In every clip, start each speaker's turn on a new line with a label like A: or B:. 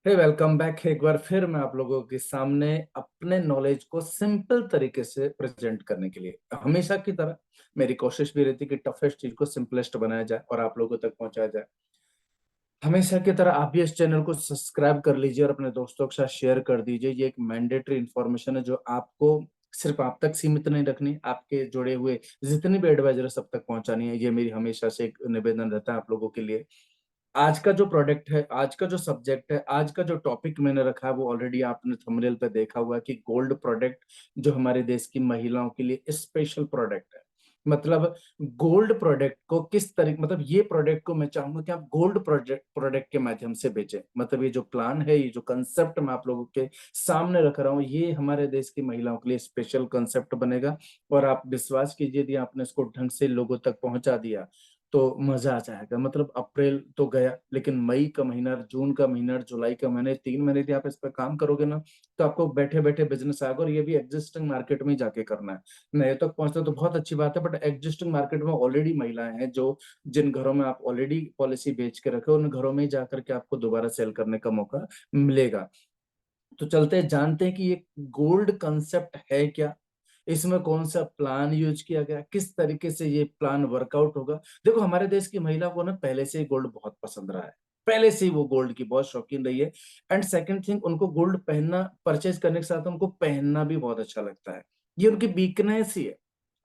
A: हे welcome back. एक बार फिर मैं आप लोगों के सामने अपने नॉलेज को सिंपल तरीके से प्रेजेंट करने के लिए हमेशा की तरह मेरी कोशिश भी रहती कि टफेस्ट चीज को सिंपलेस्ट बनाया जाए और आप लोगों तक पहुंचाया जाए। हमेशा की तरह आप भी इस चैनल को सब्सक्राइब कर लीजिए और अपने दोस्तों के साथ शेयर कर दीजिए। ये एक मैंडेटरी इंफॉर्मेशन है जो आपको सिर्फ आप तक सीमित नहीं रखनी, आपके जुड़े हुए जितनी भी एडवाइजर है सब तक पहुंचानी है। ये मेरी हमेशा से एक निवेदन रहता है आप लोगों के लिए। आज का जो प्रोडक्ट है, आज का जो सब्जेक्ट है, आज का जो टॉपिक मैंने रखा है वो ऑलरेडी आपने थंबनेल पे देखा हुआ है कि गोल्ड प्रोडक्ट जो हमारे देश की महिलाओं के लिए स्पेशल प्रोडक्ट है। मतलब गोल्ड प्रोडक्ट को किस तरीके, मतलब ये प्रोडक्ट को मैं चाहूंगा कि आप गोल्ड प्रोडक्ट प्रोडक्ट के माध्यम से बेचें। मतलब ये जो प्लान है, ये जो कंसेप्ट मैं आप लोगों के सामने रख रहा हूँ, ये हमारे देश की महिलाओं के लिए स्पेशल कंसेप्ट बनेगा। और आप विश्वास कीजिए, यदि आपने इसको ढंग से लोगों तक पहुंचा दिया तो मजा आ जाएगा। मतलब अप्रैल तो गया, लेकिन मई का महीना, जून का महीना, जुलाई का महीने, 3 महीने यदि आप इस पर काम करोगे ना तो आपको बैठे बैठे बिजनेस आएगा। और ये भी एग्जिस्टिंग मार्केट में ही जाके करना है। नए तक पहुंचना तो बहुत अच्छी बात है, बट एग्जिस्टिंग मार्केट में ऑलरेडी महिलाएं हैं जो जिन घरों में आप ऑलरेडी पॉलिसी बेच के रखे, उन घरों में ही जाकर के आपको दोबारा सेल करने का मौका मिलेगा। तो चलते हैं, जानते हैं कि ये गोल्ड कंसेप्ट है क्या, इसमें कौन सा प्लान यूज किया गया, किस तरीके से ये प्लान वर्कआउट होगा। देखो, हमारे देश की महिला को ना पहले से ही गोल्ड बहुत पसंद रहा है। पहले से ही वो गोल्ड की बहुत शौकीन रही है। एंड सेकंड थिंग, उनको गोल्ड पहनना, परचेज करने के साथ उनको पहनना भी बहुत अच्छा लगता है। ये उनकी वीकनेस ही है।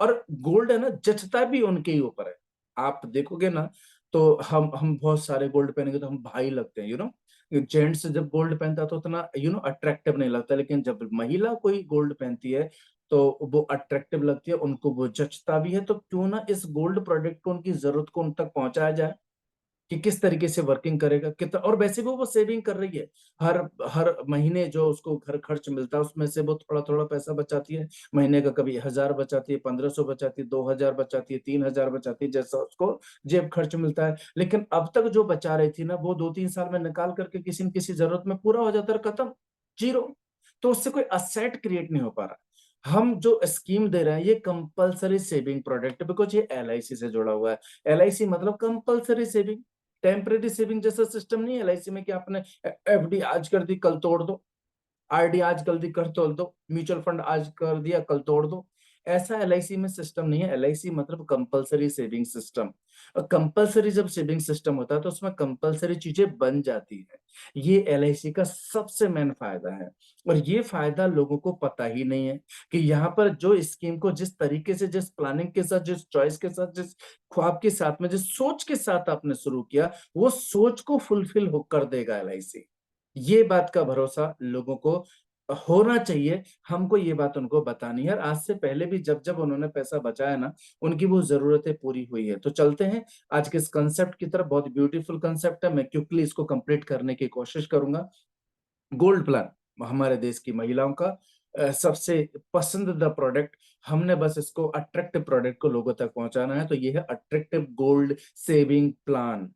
A: और गोल्ड है ना, जचता भी उनके ही ऊपर है। आप देखोगे ना, तो हम बहुत सारे गोल्ड पहनेंगे तो हम भाई लगते हैं, जेंट्स जब गोल्ड पहनता है तो उतना अट्रैक्टिव नहीं लगता, लेकिन जब महिला कोई गोल्ड पहनती है तो वो अट्रैक्टिव लगती है, उनको वो जचता भी है। तो क्यों ना इस गोल्ड प्रोडक्ट को, उनकी जरूरत को उन तक पहुंचाया जाए कि किस तरीके से वर्किंग करेगा, कितना। और वैसे भी वो सेविंग कर रही है। हर हर महीने जो उसको घर खर्च मिलता है उसमें से वो थोड़ा थोड़ा पैसा बचाती है। महीने का कभी 1000 बचाती है, 1500 बचाती है, 2000 बचाती है, 3000 बचाती है, जैसा उसको जेब खर्च मिलता है। लेकिन अब तक जो बचा रही थी ना, वो 2-3 साल में निकाल करके किसी न किसी जरूरत में पूरा हो जाता है, खत्म, जीरो। तो उससे कोई असेट क्रिएट नहीं हो पा रहा। हम जो स्कीम दे रहे हैं ये कंपलसरी सेविंग प्रोडक्ट है, बिकॉज ये एलआईसी से जुड़ा हुआ है। एलआईसी मतलब कंपलसरी सेविंग। टेम्परेरी सेविंग जैसा सिस्टम नहीं है एलआईसी में कि आपने एफडी आज कर दी कल तोड़ दो, आरडी आज कर दी कल तोड़ दो, म्यूचुअल फंड आज कर दिया कल तोड़ दो। ऐसा एलआईसी में सिस्टम नहीं है। एलआईसी मतलब कंपलसरी सेविंग सिस्टम। और कंपलसरी जब सेविंग सिस्टम होता है तो उसमें कंपलसरी चीजें बन जाती है। ये एलआईसी का सबसे मेन फायदा है। और ये फायदा लोगों को पता ही नहीं है कि यहाँ पर जो स्कीम को जिस तरीके से, जिस प्लानिंग के साथ, जिस चॉइस के साथ, जिस ख्वाब के साथ में, जिस सोच के साथ आपने शुरू किया, वो सोच को फुलफिल हो कर देगा एलआईसी। ये बात का भरोसा लोगों को होना चाहिए। हमको ये बात उनको बतानी है। और आज से पहले भी जब जब उन्होंने पैसा बचाया ना, उनकी वो जरूरतें पूरी हुई है। तो चलते हैं आज के इस कंसेप्ट की तरफ। बहुत ब्यूटीफुल कंसेप्ट है, मैं क्विकली इसको कंप्लीट करने की कोशिश करूंगा। गोल्ड प्लान हमारे देश की महिलाओं का सबसे पसंदीदा प्रोडक्ट। हमने बस इसको अट्रैक्टिव प्रोडक्ट को लोगों तक पहुंचाना है। तो ये है attractive gold saving plan,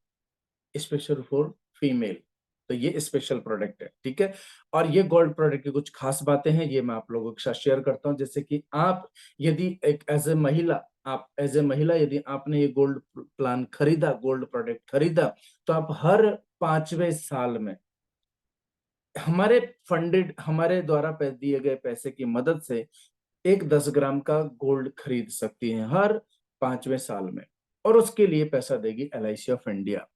A: special for female. तो ये स्पेशल प्रोडक्ट है, ठीक है। और ये गोल्ड प्रोडक्ट की कुछ खास बातें हैं, ये मैं आप लोगों के साथ शेयर करता हूं। जैसे कि आप यदि एक एज ए महिला, आप एज ए महिला यदि आपने ये गोल्ड प्लान खरीदा, गोल्ड प्रोडक्ट खरीदा, तो आप हर 5वें साल में हमारे फंडेड, हमारे द्वारा दिए गए पैसे की मदद से एक 10 ग्राम का गोल्ड खरीद सकती हैं हर 5वें साल में। और उसके लिए पैसा देगी LIC of India.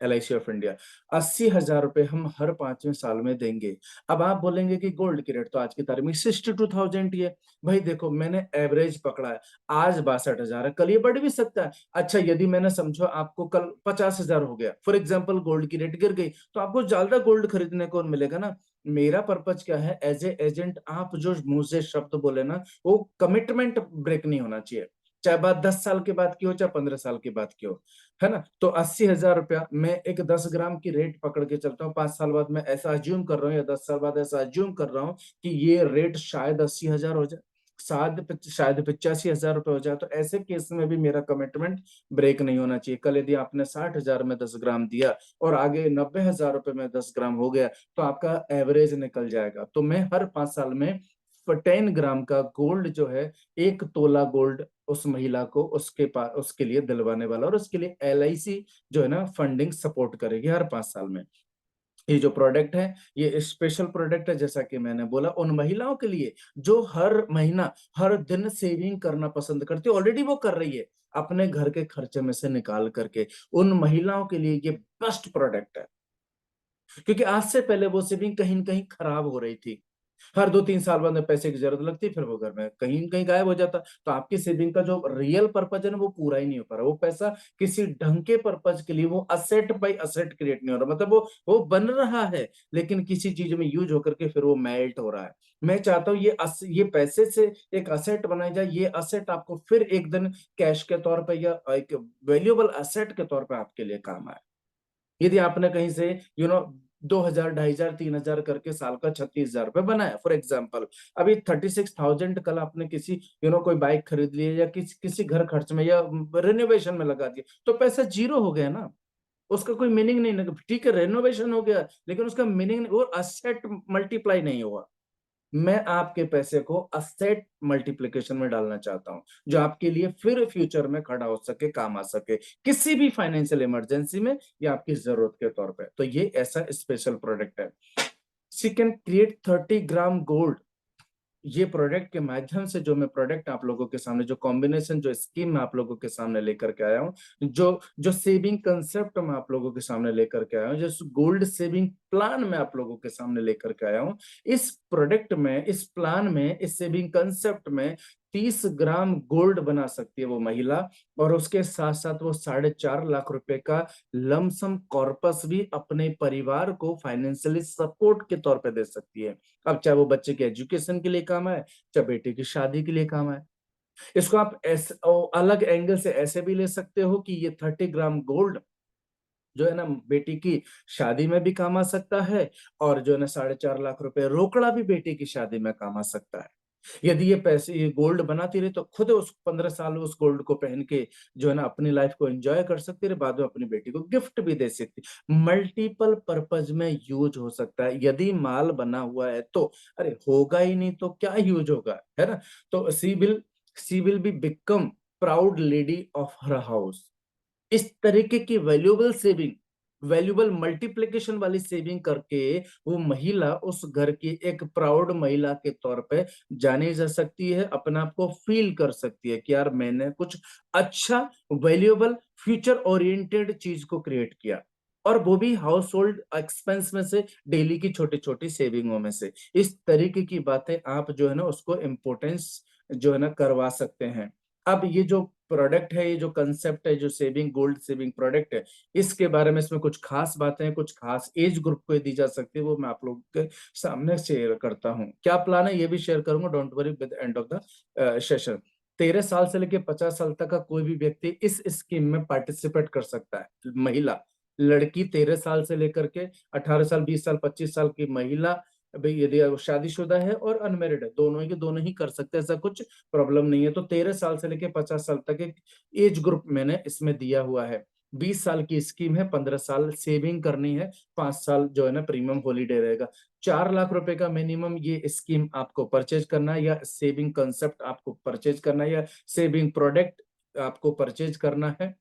A: LIC of India 80,000 रुपए हम हर 5वें साल में देंगे। अब आप बोलेंगे कि गोल्ड की रेट तो आज की तारीख में 62,000 ही है। भाई देखो, मैंने एवरेज पकड़ा है। आज 62,000 है, कल ये बढ़ भी सकता है। अच्छा, यदि मैंने समझो आपको कल 50,000 हो गया, फॉर एग्जाम्पल गोल्ड की रेट गिर गई, तो आपको ज्यादा गोल्ड खरीदने को मिलेगा ना। मेरा पर्पज क्या है, एज ए एजेंट आप जो मुंह से शब्द बोले ना, वो कमिटमेंट ब्रेक नहीं होना चाहिए। चाहे बात 10 साल के बाद की हो, चाहे 15 साल के बाद की हो, है ना। तो 80,000 रुपया मैं एक 10 ग्राम की रेट पकड़ के चलता हूँ। 5 साल बाद मैं ऐसा अज्यूम कर रहा हूँ, या 10 साल बाद ऐसा अज्यूम कर रहा हूँ कि ये रेट शायद 80,000 हो जाए, शायद 85,000 रुपये हो जाए। तो ऐसे केस में भी मेरा कमिटमेंट ब्रेक नहीं होना चाहिए। कल यदि आपने 60,000 में 10 ग्राम दिया और आगे 90,000 रुपये में 10 ग्राम हो गया, तो आपका एवरेज निकल जाएगा। तो मैं हर 5 साल में 10 ग्राम का गोल्ड जो है, 1 तोला गोल्ड उस महिला को उसके पास, उसके लिए दिलवाने वाला। और उसके लिए एलआईसी जो है ना, फंडिंग सपोर्ट करेगी हर 5 साल में। ये जो प्रोडक्ट है ये स्पेशल प्रोडक्ट है, जैसा कि मैंने बोला, उन महिलाओं के लिए जो हर महीना हर दिन सेविंग करना पसंद करती है, ऑलरेडी वो कर रही है अपने घर के खर्चे में से निकाल करके। उन महिलाओं के लिए ये बेस्ट प्रोडक्ट है, क्योंकि आज से पहले वो सेविंग कहीं न कहीं खराब हो रही थी। हर 2-3 साल बाद में पैसे की जरूरत लगती, फिर वो घर में कहीं न कहीं गायब हो जाता। तो आपकी सेविंग का जो रियल पर्पज है ना, वो पूरा ही नहीं हो पा रहा। वो पैसा किसी ढंग के पर्पज के लिए, वो असेट बाय असेट क्रिएट नहीं हो रहा। मतलब वो बन रहा है, लेकिन किसी चीज में यूज होकर के फिर वो मेल्ट हो रहा है। मैं चाहता हूँ ये पैसे से एक असेट बनाया जाए, ये असेट आपको फिर एक दिन कैश के तौर पे या एक वैल्यूएबल असेट के तौर पे आपके लिए काम आए। यदि आपने कहीं से 2,000, 2,500, 3,000 करके साल का 36,000 रुपए बनाया फॉर एग्जाम्पल, अभी 36,000 कल आपने किसी कोई बाइक खरीद ली या किसी घर खर्च में या रिनोवेशन में लगा दिया, तो पैसा जीरो हो गया ना। उसका कोई मीनिंग नहीं। ठीक है, रेनोवेशन हो गया, लेकिन उसका मीनिंग वो असेट मल्टीप्लाई नहीं हुआ। मैं आपके पैसे को असेट मल्टीप्लिकेशन में डालना चाहता हूं, जो आपके लिए फिर फ्यूचर में खड़ा हो सके, काम आ सके, किसी भी फाइनेंशियल इमरजेंसी में या आपकी जरूरत के तौर पे। तो ये ऐसा स्पेशल प्रोडक्ट है। She can create 30 gram gold. ये प्रोडक्ट के माध्यम से जो मैं प्रोडक्ट आप लोगों के सामने, जो कॉम्बिनेशन, जो स्कीम मैं आप लोगों के सामने लेकर के आया हूँ, जो जो सेविंग कंसेप्ट मैं आप लोगों के सामने लेकर के आया हूँ, जो गोल्ड सेविंग प्लान मैं आप लोगों के सामने लेकर के आया हूँ, इस प्रोडक्ट में, इस प्लान में, इस सेविंग कंसेप्ट में 30 ग्राम गोल्ड बना सकती है वो महिला, और उसके साथ साथ वो 4.5 लाख रुपए का लमसम कॉर्पस भी अपने परिवार को फाइनेंशियली सपोर्ट के तौर पे दे सकती है। अब चाहे वो बच्चे के एजुकेशन के लिए काम आए, चाहे बेटे की शादी के लिए काम आए। इसको आप अलग एंगल से ऐसे भी ले सकते हो कि ये 30 ग्राम गोल्ड जो है ना, बेटी की शादी में भी काम आ सकता है, और जो है ना 4.5 लाख रुपए रोकड़ा भी बेटी की शादी में काम आ सकता है। यदि ये पैसे, ये गोल्ड बनाती रही, तो खुद उस 15 साल उस गोल्ड को पहन के जो है ना अपनी लाइफ को एंजॉय कर सकती रही, बाद में अपनी बेटी को गिफ्ट भी दे सकती। मल्टीपल पर्पज में यूज हो सकता है यदि माल बना हुआ है तो। अरे होगा ही नहीं तो क्या यूज होगा, है ना। तो she will be become proud lady of her house. इस तरीके की वैल्यूएबल सेविंग, वैल्यूएबल मल्टीप्लिकेशन वाली सेविंग करके वो महिला उस घर की एक प्राउड महिला के तौर पे जानी जा सकती है, अपने आप को फील कर सकती है कि यार मैंने कुछ अच्छा, वैल्यूएबल, फ्यूचर ओरिएंटेड चीज को क्रिएट किया, और वो भी हाउस होल्ड एक्सपेंस में से, डेली की छोटी छोटी सेविंगों में से। इस तरीके की बातें आप जो है ना उसको इम्पोर्टेंस जो है ना करवा सकते हैं। अब ये जो प्रोडक्ट है, ये जो कंसेप्ट है, जो सेविंग, गोल्ड सेविंग प्रोडक्ट है, इसके बारे में इसमें कुछ खास बातें हैं, कुछ खास एज ग्रुप को दी जा सकती है, वो मैं आप लोगों के सामने शेयर करता हूँ। क्या प्लान है ये भी शेयर करूंगा, don't worry, with end of the session. 13 साल से लेकर 50 साल तक का कोई भी व्यक्ति इस स्कीम में पार्टिसिपेट कर सकता है। महिला, लड़की 13 साल से लेकर के 18 साल, 20 साल, 25 साल की महिला, भाई यदि वो शादीशुदा है और अनमेरिड है, दोनों के दोनों ही कर सकते हैं, ऐसा कुछ प्रॉब्लम नहीं है। तो 13 साल से लेकर 50 साल तक एक एज ग्रुप मैंने इसमें दिया हुआ है। 20 साल की स्कीम है, 15 साल सेविंग करनी है, 5 साल जो है ना प्रीमियम हॉलीडे रहेगा। 4 लाख रुपए का मिनिमम ये स्कीम आपको परचेज करना है, या सेविंग कंसेप्ट आपको परचेज करना है, या सेविंग प्रोडक्ट आपको परचेज करना है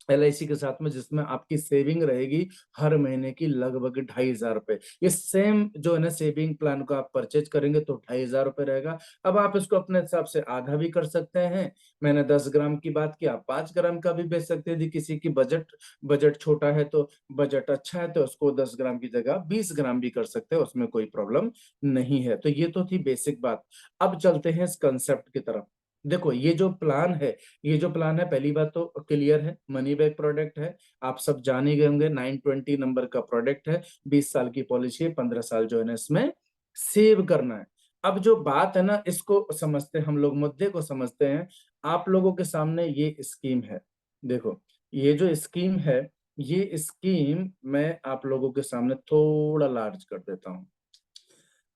A: LIC के साथ में, जिसमें आपकी सेविंग रहेगी हर महीने की लगभग 2,500 रुपए। ये सेम जो है ना सेविंग प्लान को आप परचेज करेंगे तो 2,500 रुपए रहेगा। अब आप इसको अपने हिसाब से आधा भी कर सकते हैं। मैंने 10 ग्राम की बात की, आप 5 ग्राम का भी बेच सकते हैं। यदि किसी की बजट बजट छोटा है, तो बजट अच्छा है, तो उसको 10 ग्राम की जगह 20 ग्राम भी कर सकते हैं, उसमें कोई प्रॉब्लम नहीं है। तो ये तो थी बेसिक बात। अब चलते हैं इस कंसेप्ट की तरफ। देखो ये जो प्लान है, पहली बात तो क्लियर है, मनी बैक प्रोडक्ट है। आप सब जान ही गए होंगे, 920 नंबर का प्रोडक्ट है, 20 साल की पॉलिसी है, 15 साल जो है ना इसमें सेव करना है। अब जो बात है ना, इसको समझते हैं हम लोग, मुद्दे को समझते हैं। आप लोगों के सामने ये स्कीम है। देखो, ये जो स्कीम है, ये स्कीम मैं आप लोगों के सामने थोड़ा लार्ज कर देता हूँ।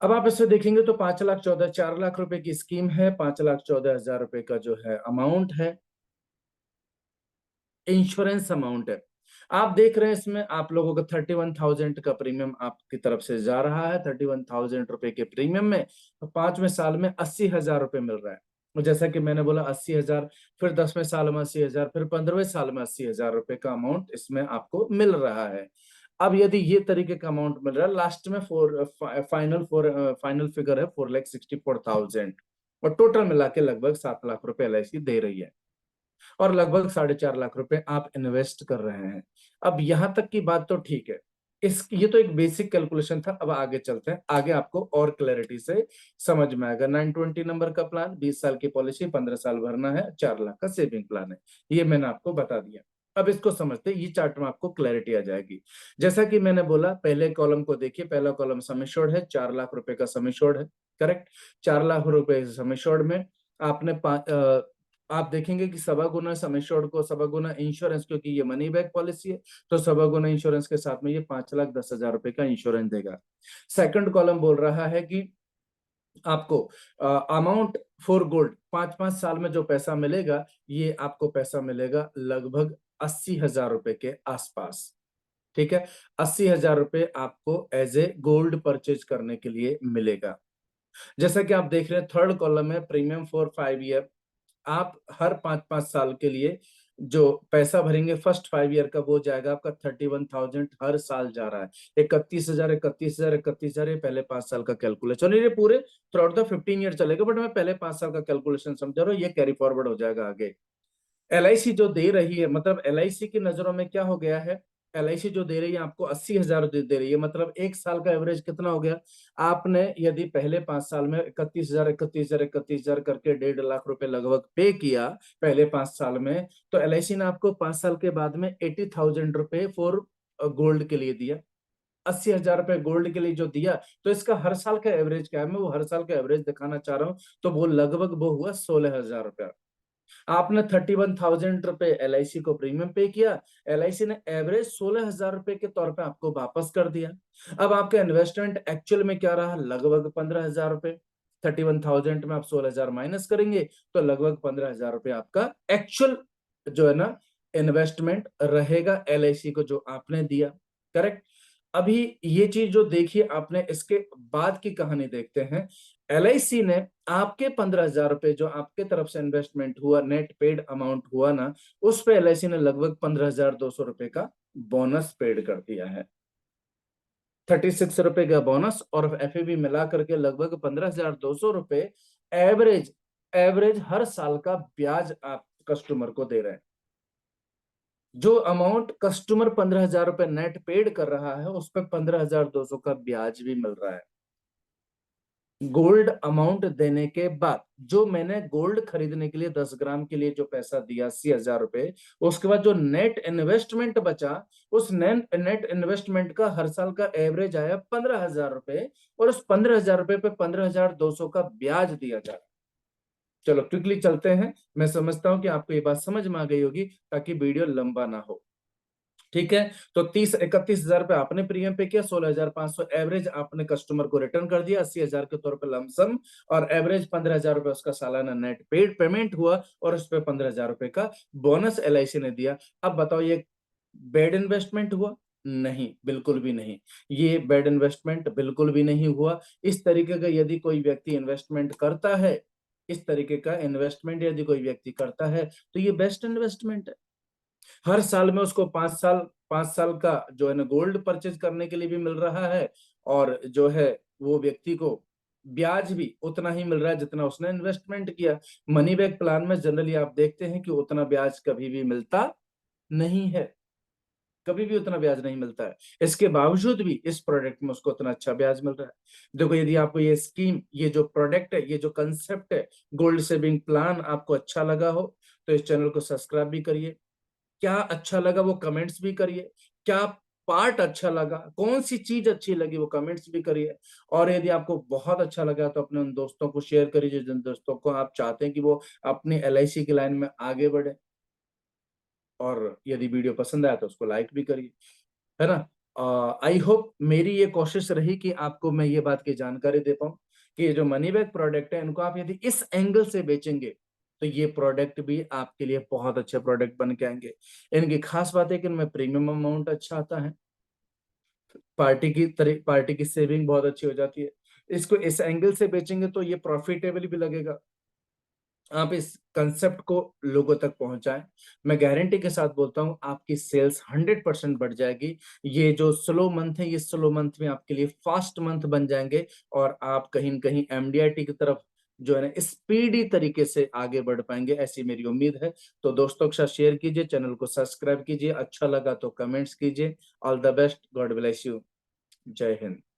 A: अब आप इसे देखेंगे तो 4 लाख रुपए की स्कीम है, 5,14,000 रुपए का जो है अमाउंट है, इंश्योरेंस अमाउंट है। आप देख रहे हैं इसमें आप लोगों का 31,000 का प्रीमियम आपकी तरफ से जा रहा है। 31,000 रुपए के प्रीमियम में 5वें साल में 80,000 रुपए मिल रहा है। और जैसा कि मैंने बोला 80,000, फिर 10वें साल में 80,000, फिर 15वें साल में 80,000 रुपए का अमाउंट इसमें आपको मिल रहा है। अब यदि ये तरीके का अमाउंट मिल रहा है, लास्ट में फाइनल फिगर है 4,64,000 और टोटल मिला के लगभग 7 लाख रुपए LIC दे रही है और लगभग 4.5 लाख रुपए आप इन्वेस्ट कर रहे हैं। अब यहां तक की बात तो ठीक है, इस ये तो एक बेसिक कैलकुलेशन था। अब आगे चलते हैं, आगे आपको और क्लैरिटी से समझ में आएगा। 920 नंबर का प्लान, 20 साल की पॉलिसी, 15 साल भरना है, 4 लाख का सेविंग प्लान है, ये मैंने आपको बता दिया। अब इसको समझते हैं, ये चार्ट में आपको क्लैरिटी आ जाएगी। जैसा कि मैंने बोला, पहले कॉलम को देखिए, पहला कॉलम सम एश्योर्ड है, 4 लाख रुपए का सम एश्योर्ड है, करेक्ट। 4 लाख रुपए सम एश्योर्ड में आपने आप देखेंगे कि सवा गुना सम एश्योर्ड को सवा गुना इंश्योरेंस, क्योंकि ये मनी बैक पॉलिसी है तो सवा गुना इंश्योरेंस के साथ में ये 5,10,000 रुपए का इंश्योरेंस देगा। सेकंड कॉलम बोल रहा है कि आपको अमाउंट फॉर गोल्ड, 5-5 साल में जो पैसा मिलेगा, ये आपको पैसा मिलेगा लगभग 80,000 रुपए के आसपास। ठीक है, 80,000 रुपए आपको एज ए गोल्ड परचेज करने के लिए मिलेगा। जैसा कि आप देख रहे हैं, थर्ड कॉलम है प्रीमियम फॉर 5 ईयर। आप हर 5-5 साल के लिए जो पैसा भरेंगे फर्स्ट 5 ईयर का, वो जाएगा आपका 31,000 हर साल जा रहा है। 31,000, 31,000, 31,000, ये पहले 5 साल का कैलकुलेशन, ये पूरे थ्रू आउट द 15 ईयर चलेगा, बट मैं पहले 5 साल का कैलकुलेशन समझा रहा हूँ, ये कैरी फॉरवर्ड हो जाएगा आगे। LIC जो दे रही है, मतलब LIC की नजरों में क्या हो गया है, LIC जो दे रही है आपको 80,000 दे रही है, मतलब एक साल का एवरेज कितना हो गया। आपने यदि पहले 5 साल में 31,000, 31,000, 31,000 करके 1.5 लाख रुपए लगभग पे किया पहले 5 साल में, तो LIC ने आपको 5 साल के बाद में 80,000 रुपए फॉर गोल्ड के लिए दिया। 80,000 रुपए गोल्ड के लिए जो दिया, तो इसका हर साल का एवरेज क्या है, मैं वो हर साल का एवरेज दिखाना चाह रहा हूँ। तो वो लगभग वो हुआ 16,000 रुपया। आपने 31,000 रुपए LIC को प्रीमियम पे किया, LIC ने एवरेज 16,000 रुपए के तौर पे आपको वापस कर दिया। अब आपका इन्वेस्टमेंट एक्चुअल में क्या रहा, लगभग 15,000 रुपए। 31,000 में आप 16,000 माइनस करेंगे तो लगभग 15,000 रुपए आपका एक्चुअल जो है ना इन्वेस्टमेंट रहेगा LIC को, जो आपने दिया, करेक्ट। अभी ये चीज जो देखिए आपने, इसके बाद की कहानी देखते हैं। LIC ने आपके 15,000 रुपए जो आपके तरफ से इन्वेस्टमेंट हुआ, नेट पेड अमाउंट हुआ ना, उस पे LIC ने लगभग 15,200 रुपए का बोनस पेड कर दिया है। 36 रुपए का बोनस और FAB मिला करके लगभग 15,200 रुपए एवरेज एवरेज हर साल का ब्याज आप कस्टमर को दे रहे हैं। जो अमाउंट कस्टमर 15,000 रुपए नेट पेड कर रहा है, उस पर 15,200 का ब्याज भी मिल रहा है। गोल्ड अमाउंट देने के बाद, जो मैंने गोल्ड खरीदने के लिए 10 ग्राम के लिए जो पैसा दिया 80,000 रुपए, उसके बाद जो नेट इन्वेस्टमेंट बचा, उस नेट इन्वेस्टमेंट का हर साल का एवरेज आया 15,000 रुपए, और उस 15,000 रुपए पे 15,200 का ब्याज दिया जा रहा। चलो क्विकली चलते हैं, मैं समझता हूं कि आपको ये बात समझ में आ गई होगी, ताकि वीडियो लंबा ना हो। ठीक है, तो 31,000 रुपए आपने प्रीमियम पे किया, 16,500 एवरेज आपने कस्टमर को रिटर्न कर दिया 80,000 के तौर पे लमसम, और एवरेज 15,000 रुपए उसका सालाना नेट पेड पेमेंट हुआ, और उस पर 15,000 रुपए का बोनस LIC ने दिया। अब बताओ, ये बैड इन्वेस्टमेंट हुआ? नहीं, बिल्कुल भी नहीं। ये बैड इन्वेस्टमेंट बिल्कुल भी नहीं हुआ। इस तरीके का यदि कोई व्यक्ति इन्वेस्टमेंट करता है, इस तरीके का इन्वेस्टमेंट यदि कोई व्यक्ति करता है, तो ये बेस्ट इन्वेस्टमेंट है। हर साल में उसको 5 साल का जो है ना गोल्ड परचेज करने के लिए भी मिल रहा है, और जो है वो व्यक्ति को ब्याज भी उतना ही मिल रहा है जितना उसने इन्वेस्टमेंट किया। मनी बैक प्लान में जनरली आप देखते हैं कि उतना ब्याज कभी भी मिलता नहीं है, कभी भी उतना ब्याज नहीं मिलता है। इसके बावजूद भी इस प्रोडक्ट में उसको उतना अच्छा ब्याज मिल रहा है। देखो, यदि आपको ये स्कीम, ये जो प्रोडक्ट है, ये जो कंसेप्ट है, गोल्ड सेविंग प्लान आपको अच्छा लगा हो, तो इस चैनल को सब्सक्राइब भी करिए। क्या अच्छा लगा वो कमेंट्स भी करिए। क्या पार्ट अच्छा लगा, कौन सी चीज अच्छी लगी, वो कमेंट्स भी करिए। और यदि आपको बहुत अच्छा लगा तो अपने उन दोस्तों को शेयर करिए, जिन दोस्तों को आप चाहते हैं कि वो अपनी LIC की लाइन में आगे बढ़े। और यदि वीडियो पसंद आया तो उसको लाइक भी करिए, है ना। आई होप मेरी ये कोशिश रही कि आपको मैं ये बात की जानकारी दे पाऊं कि ये जो मनी बैक प्रोडक्ट है, इनको आप यदि इस एंगल से बेचेंगे, तो ये प्रोडक्ट भी आपके लिए बहुत अच्छे प्रोडक्ट बन के आएंगे। इनकी खास बात है कि इनमें प्रीमियम अमाउंट अच्छा आता है, पार्टी की सेविंग बहुत अच्छी हो जाती है। इसको इस एंगल से बेचेंगे तो ये प्रॉफिटेबल भी लगेगा। आप इस कंसेप्ट को लोगों तक पहुँचाएँ। मैं गारंटी के साथ बोलता हूँ आपकी सेल्स 100% बढ़ जाएगी। ये जो स्लो मंथ है, ये स्लो मंथ में आपके लिए फास्ट मंथ बन जाएँगे और आप कहीं न कहीं एमडीआईटी की तरफ जो है ना स्पीडी तरीके से आगे बढ़ पाएँगे, ऐसी मेरी उम्मीद है। तो दोस्तों के साथ शेयर कीजिए, चैनल को सब्सक्राइब कीजिए, अच्छा लगा तो कमेंट्स कीजिए। All the best, God bless you. जय हिंद।